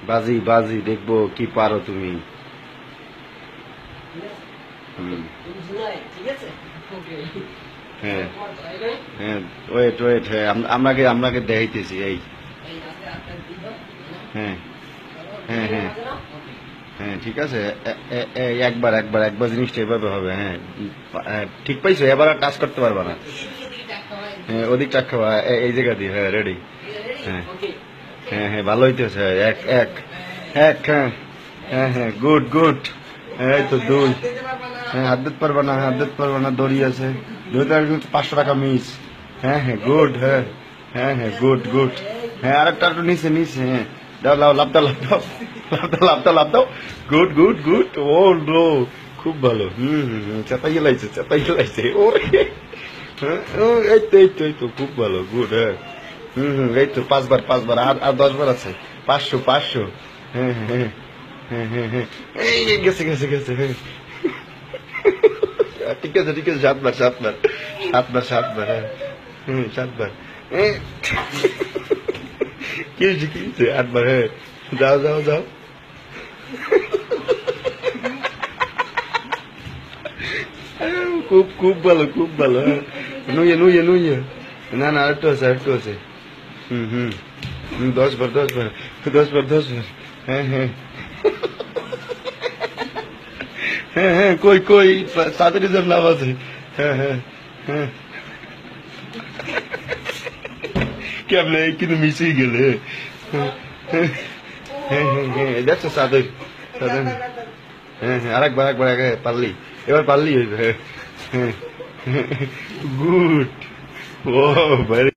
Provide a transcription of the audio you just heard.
বাজি বাজি দেখবো কি পারো তুমি। হ্যাঁ হ্যাঁ, ওয়েট ওয়েট, হ্যাঁ আপনাকে আপনাকে দেখাইতেছি এই। হ্যাঁ হ্যাঁ হ্যাঁ হ্যাঁ, ঠিক আছে। একবার একবার একবার জিনিসটা এভাবে হবে। হ্যাঁ ঠিক পাইছো, এবার আর টাচ করতে পারবা না। হ্যাঁ ওদিক চাক্কা, এই জায়গা দিয়ে। হ্যাঁ রেডি। হ্যাঁ হ্যাঁ হ্যাঁ, ভালো হইতেছে। এক এক এক, হ্যাঁ হ্যাঁ হ্যাঁ, গুড গুড। এই তো দুই। হ্যাঁ হাত দিতে পারবা না, হাত দিতে পারবা না, দড়ি আছে। 500 টাকা মিস। হ্যাঁ হ্যাঁ গুড। হ্যাঁ হ্যাঁ হ্যাঁ গুড গুড। হ্যাঁ আরেকটা একটু নিচে নিচে। হ্যাঁ দাও লাভ দাও লাভ দাও লাভ দাও লাভ দাও লাভ দাও। Good good good. Oh no, খুব ভালো। চেতাই লাইছে চেতাই লাইছে। ওরে হ্যাঁ, এই তো এই তো এই তো, খুব ভালো, গুড। হ্যাঁ এই তো 5 বার 5 বার, আর আর 10 বার আছে। 500 500। হ্যাঁ হ্যাঁ হ্যাঁ হ্যাঁ হ্যাঁ, এই গেছে গেছে গেছে। হ্যাঁ ঠিক আছে ঠিক আছে, 7 বার 7 বার 7 বার 7 বার। হ্যাঁ 7 বার। কি হয়েছে কি হয়েছে? 8 বার। হ্যাঁ যাও যাও যাও। খুব খুব ভালো খুব ভালো। হ্যাঁ নুয়ে নুয়ে নুয়ে। না না, আরেকটু আছে আরেকটু আছে। হুম হুম 10 বার 10 বার 10 বার 10 বার। হ্যাঁ হ্যাঁ হ্যাঁ হ্যাঁ, কই কই, তাড়াতাড়ি যার লাভ আছে। হ্যাঁ হ্যাঁ হ্যাঁ, কেমনে কিন্তু মিশে গেলে। হ্যাঁ হ্যাঁ হ্যাঁ হ্যাঁ, দেখছো সাদের সাদের। হ্যাঁ হ্যাঁ আরেকবার একবার আগে পারলি, এবার পারলি হইবে। হ্যাঁ হ্যাঁ গুড। ও ভেরি